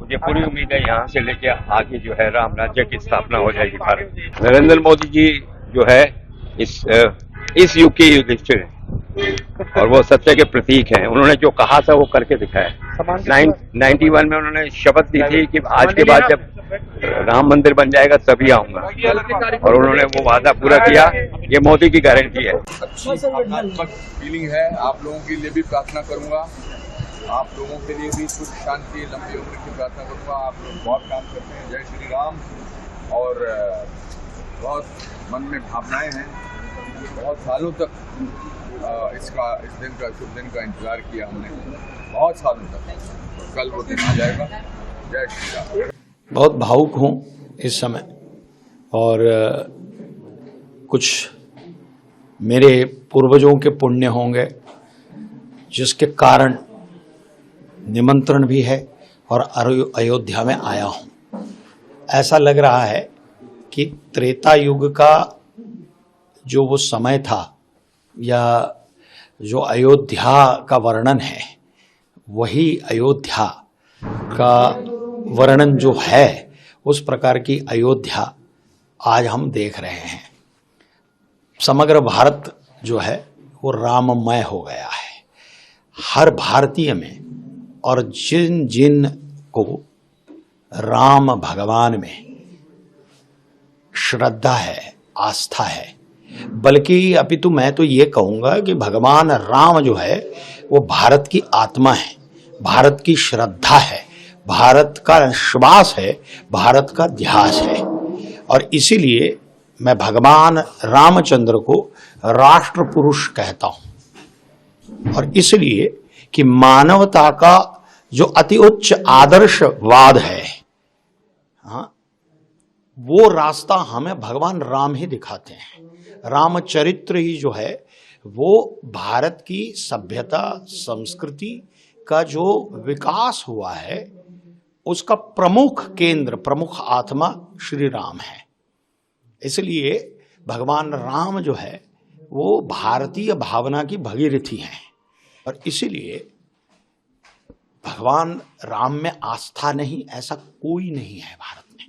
मुझे पूरी उम्मीद है यहाँ से लेके आगे जो है राम राज्य की स्थापना हो जाएगी भारत में। नरेंद्र मोदी जी जो है इस युग के युधिष्ठिर हैं और वो सत्य के प्रतीक हैं। उन्होंने जो कहा था वो करके दिखाया। 91 में उन्होंने शपथ दी थी कि आज के बाद जब राम मंदिर बन जाएगा तभी आऊंगा, और उन्होंने वो वादा पूरा किया। ये मोदी की गारंटी है। अच्छी भावनात्मक फीलिंग है। आप लोगों के लिए भी प्रार्थना करूंगा, आप लोगों के लिए भी सुख शांति लंबी उम्र की प्रार्थना करूंगा। आप लोग बहुत काम करते हैं। जय श्री राम। और बहुत मन में भावनाएं हैं। बहुत सालों तक इस दिन का इंतजार किया हमने, बहुत सालों तक। कल वो दिन आ जाएगा। जय श्री राम। बहुत भावुक हूँ इस समय, और कुछ मेरे पूर्वजों के पुण्य होंगे जिसके कारण निमंत्रण भी है और अयोध्या में आया हूँ। ऐसा लग रहा है कि त्रेता युग का जो वो समय था या जो अयोध्या का वर्णन है, वही अयोध्या का वर्णन जो है, उस प्रकार की अयोध्या आज हम देख रहे हैं। समग्र भारत जो है वो राममय हो गया है। हर भारतीय में और जिन जिन को राम भगवान में श्रद्धा है, आस्था है, बल्कि अपितु मैं तो ये कहूँगा कि भगवान राम जो है वो भारत की आत्मा है, भारत की श्रद्धा है, भारत का विश्वास है, भारत का ध्यास है। और इसीलिए मैं भगवान रामचंद्र को राष्ट्र पुरुष कहता हूं। और इसलिए कि मानवता का जो अति उच्च आदर्शवाद है, हाँ, वो रास्ता हमें भगवान राम ही दिखाते हैं। रामचरित्र ही जो है वो भारत की सभ्यता संस्कृति का जो विकास हुआ है उसका प्रमुख केंद्र, प्रमुख आत्मा श्री राम है। इसलिए भगवान राम जो है वो भारतीय भावना की भगीरथी हैं, और इसीलिए भगवान राम में आस्था नहीं, ऐसा कोई नहीं है भारत में।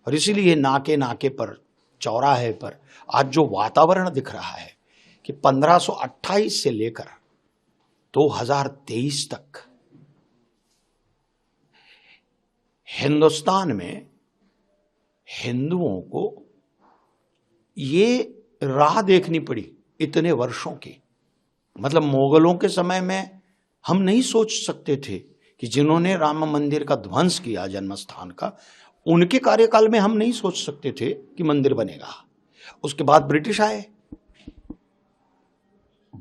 और इसीलिए नाके नाके पर, चौराहे पर आज जो वातावरण दिख रहा है कि 1528 से लेकर 2023 तक हिंदुस्तान में हिंदुओं को ये राह देखनी पड़ी इतने वर्षों की। मतलब मुगलों के समय में हम नहीं सोच सकते थे कि जिन्होंने राम मंदिर का ध्वंस किया जन्मस्थान का, उनके कार्यकाल में हम नहीं सोच सकते थे कि मंदिर बनेगा। उसके बाद ब्रिटिश आए,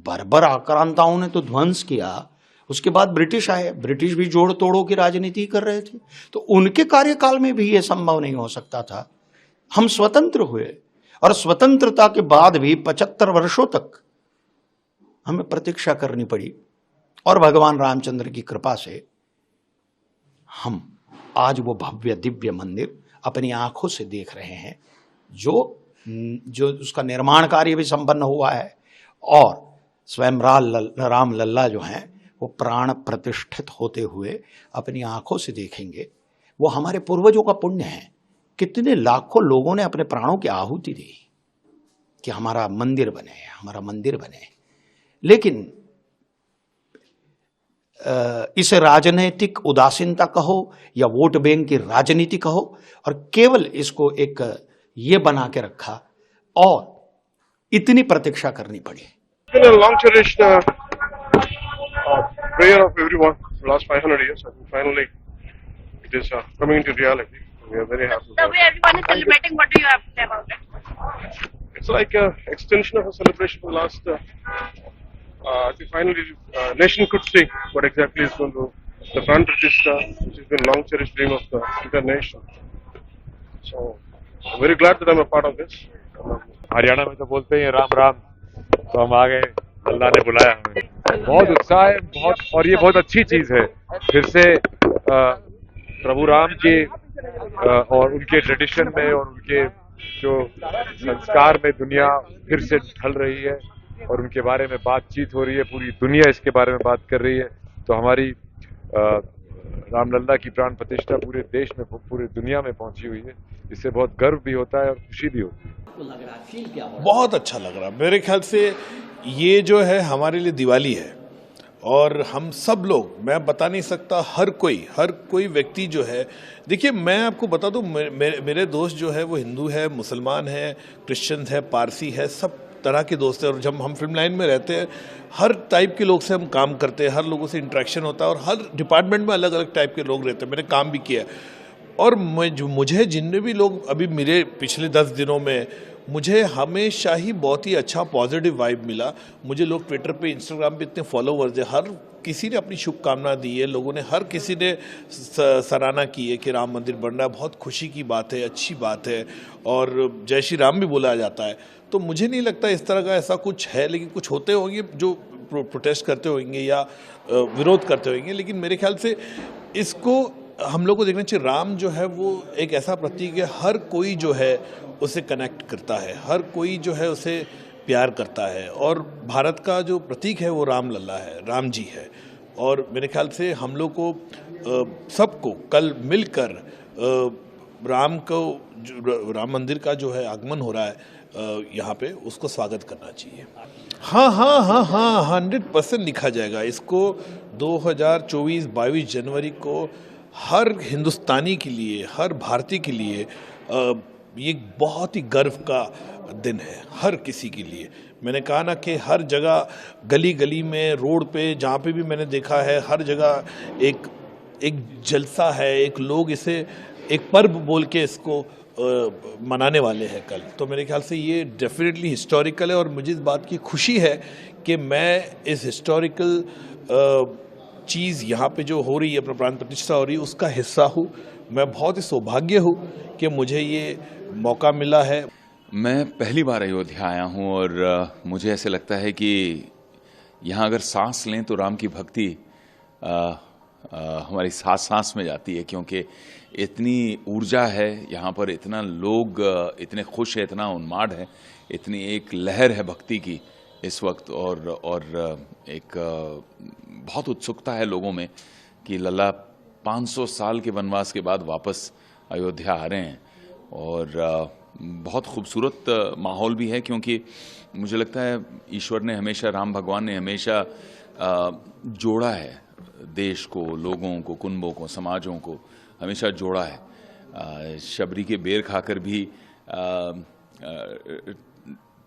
बर्बर आक्रांताओं ने तो ध्वंस किया। उसके बाद ब्रिटिश आए, ब्रिटिश भी जोड़ तोड़ों की राजनीति कर रहे थे, तो उनके कार्यकाल में भी यह संभव नहीं हो सकता था। हम स्वतंत्र हुए, और स्वतंत्रता के बाद भी 75 वर्षों तक हमें प्रतीक्षा करनी पड़ी। और भगवान रामचंद्र की कृपा से हम आज वो भव्य दिव्य मंदिर अपनी आंखों से देख रहे हैं, जो उसका निर्माण कार्य भी संपन्न हुआ है, और स्वयं राम लल्ला जो हैं वो प्राण प्रतिष्ठित होते हुए अपनी आंखों से देखेंगे। वो हमारे पूर्वजों का पुण्य है। कितने लाखों लोगों ने अपने प्राणों की आहुति दी कि हमारा मंदिर बने, हमारा मंदिर बने। लेकिन इसे राजनीतिक उदासीनता कहो या वोट बैंक की राजनीति कहो, और केवल इसको एक ये बना के रखा और इतनी प्रतीक्षा करनी पड़ी। long cherished prayer of everyone for the last 500 years, and finally it is coming into reality. We are very happy. The way everyone is celebrating, what do you have to say about it? It's like an extension of a celebration for the last. I think finally, nation could see what exactly is going to the Pran Pratishtha, which has been a long cherished dream of the entire nation. So I'm very glad that I'm a part of this. Haryana में तो बोलते हैं राम राम, तो हम आ गए, अल्लाह ने बुलाया हमें। बहुत उत्साह है, बहुत, और ये बहुत अच्छी चीज है। फिर से प्रभु राम के और उनके ट्रेडिशन में और उनके जो संस्कार में दुनिया फिर से ढल रही है, और उनके बारे में बातचीत हो रही है। पूरी दुनिया इसके बारे में बात कर रही है। तो हमारी रामलला की प्राण प्रतिष्ठा पूरे देश में, पूरी दुनिया में पहुंची हुई है। इससे बहुत गर्व भी होता है और खुशी भी होती है। बहुत अच्छा लग रहा। मेरे ख्याल से ये जो है हमारे लिए दिवाली है और हम सब लोग, मैं बता नहीं सकता, हर कोई व्यक्ति जो है, देखिए मैं आपको बता दूं, मेरे दोस्त जो है वो हिंदू है, मुसलमान है, क्रिश्चियन है, पारसी है, सब तरह के दोस्त हैं। और जब हम फिल्म लाइन में रहते हैं हर टाइप के लोग से हम काम करते हैं, हर लोगों से इंटरेक्शन होता है और हर डिपार्टमेंट में अलग अलग टाइप के लोग रहते हैं। मैंने काम भी किया और मुझे जितने भी लोग अभी मेरे पिछले 10 दिनों में, मुझे हमेशा ही बहुत ही अच्छा पॉजिटिव वाइब मिला। मुझे लोग ट्विटर पे, इंस्टाग्राम पे इतने फॉलोवर्स हैं, हर किसी ने अपनी शुभकामना दी है, लोगों ने, हर किसी ने सराहना की है कि राम मंदिर बन रहा है। बहुत खुशी की बात है, अच्छी बात है और जय श्री राम भी बोला जाता है। तो मुझे नहीं लगता इस तरह का ऐसा कुछ है, लेकिन कुछ होते होंगे जो प्रोटेस्ट करते होंगे या विरोध करते होंगे, लेकिन मेरे ख्याल से इसको हम लोग को देखना चाहिए। राम जो है वो एक ऐसा प्रतीक है, हर कोई जो है उसे कनेक्ट करता है, हर कोई जो है उसे प्यार करता है और भारत का जो प्रतीक है वो राम लल्ला है, राम जी है। और मेरे ख्याल से हम लोग को सबको कल मिलकर राम मंदिर का जो है आगमन हो रहा है यहाँ पे, उसको स्वागत करना चाहिए। हाँ 100% लिखा जाएगा इसको। 2024-22 जनवरी को हर हिंदुस्तानी के लिए, हर भारतीय के लिए ये बहुत ही गर्व का दिन है, हर किसी के लिए। मैंने कहा ना कि हर जगह, गली गली में, रोड पे, जहाँ पे भी मैंने देखा है, हर जगह एक जलसा है, एक लोग इसे एक पर्व बोल के इसको मनाने वाले हैं कल। तो मेरे ख्याल से ये डेफिनेटली हिस्टोरिकल है और मुझे इस बात की खुशी है कि मैं इस हिस्टोरिकल चीज़ यहाँ पे जो हो रही है, प्राण प्रतिष्ठा हो रही है, उसका हिस्सा हूँ। मैं बहुत ही सौभाग्य हूँ कि मुझे ये मौका मिला है। मैं पहली बार अयोध्या आया हूँ और मुझे ऐसे लगता है कि यहाँ अगर सांस लें तो राम की भक्ति हमारी सांस में जाती है, क्योंकि इतनी ऊर्जा है यहाँ पर, इतना लोग इतने खुश है, इतना उन्माद है, इतनी एक लहर है भक्ति की इस वक्त और एक बहुत उत्सुकता है लोगों में कि लल्ला 500 साल के वनवास के बाद वापस अयोध्या आ रहे हैं। और बहुत खूबसूरत माहौल भी है, क्योंकि मुझे लगता है ईश्वर ने हमेशा, राम भगवान ने हमेशा जोड़ा है देश को, लोगों को, कुनबों को, समाजों को हमेशा जोड़ा है। शबरी के बेर खाकर भी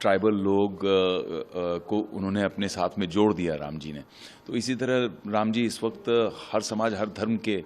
ट्राइबल लोग को उन्होंने अपने साथ में जोड़ दिया राम जी ने। तो इसी तरह राम जी इस वक्त हर समाज, हर धर्म के,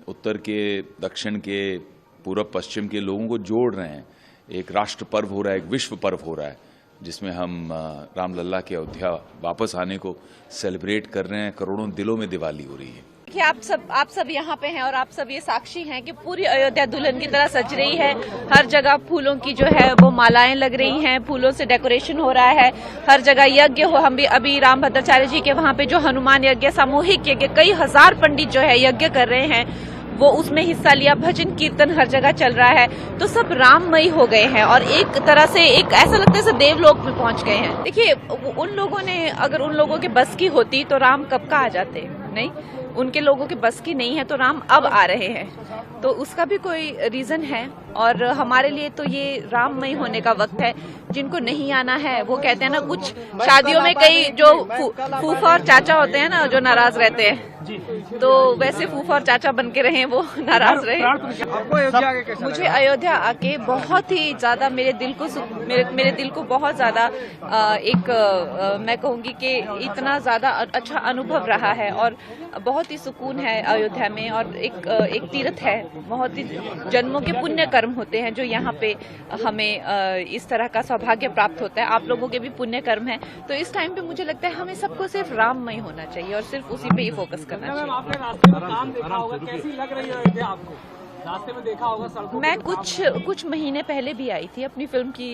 उत्तर के, दक्षिण के, पूर्व पश्चिम के लोगों को जोड़ रहे हैं। एक राष्ट्र पर्व हो रहा है, एक विश्व पर्व हो रहा है, जिसमें हम रामलल्ला के अयोध्या वापस आने को सेलिब्रेट कर रहे हैं। करोड़ों दिलों में दिवाली हो रही है। कि आप सब यहाँ पे हैं और आप सब ये साक्षी हैं कि पूरी अयोध्या दुल्हन की तरह सज रही है। हर जगह फूलों की जो है वो मालाएं लग रही हैं, फूलों से डेकोरेशन हो रहा है, हर जगह यज्ञ हो। हम भी अभी राम भद्राचार्य जी के वहाँ पे जो हनुमान यज्ञ, सामूहिक यज्ञ, कई हजार पंडित जो है यज्ञ कर रहे हैं, वो उसमें हिस्सा लिया। भजन कीर्तन हर जगह चल रहा है, तो सब राममयी हो गए हैं और एक तरह से एक ऐसा लगता है जैसे देवलोक में पहुंच गए हैं। देखिए, उन लोगों ने, अगर उन लोगों के बस की होती तो राम कब का आ जाते, नहीं, उनके लोगों के बस की नहीं है, तो राम अब आ रहे हैं, तो उसका भी कोई रीजन है। और हमारे लिए तो ये राममयी होने का वक्त है। जिनको नहीं आना है वो कहते हैं ना, कुछ शादियों में कई जो फूफा और चाचा होते हैं ना, जो नाराज रहते हैं, तो वैसे फूफा और चाचा बन के रहे, वो नाराज रहे। मुझे अयोध्या आके बहुत ही ज्यादा मेरे दिल को बहुत ज्यादा मैं कहूँगी कि इतना ज्यादा अच्छा अनुभव रहा है और बहुत ही सुकून है अयोध्या में। और एक तीर्थ है, बहुत ही जन्मों के पुण्य कर्म होते हैं जो यहाँ पे हमें इस तरह का सौभाग्य प्राप्त होता है। आप लोगों के भी पुण्य कर्म है, तो इस टाइम पे मुझे लगता है हमें सबको सिर्फ राममय होना चाहिए और सिर्फ उसी पे ही फोकस करना चाहिए। आपने रास्ते में काम देखा होगा, कैसी लग रही है अयोध्या आपको? रास्ते में देखा होगा सड़कों। मैं कुछ महीने पहले भी आई थी अपनी फिल्म की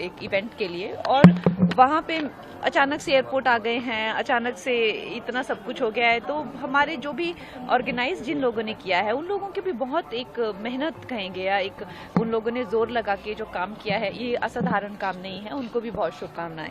एक इवेंट के लिए, और वहाँ पे अचानक से एयरपोर्ट आ गए हैं, अचानक से इतना सब कुछ हो गया है। तो हमारे जो भी ऑर्गेनाइज जिन लोगों ने किया है, उन लोगों के भी बहुत एक मेहनत कहेंगे, या एक उन लोगों ने जोर लगा के जो काम किया है, ये असाधारण काम नहीं है। उनको भी बहुत शुभकामनाएं।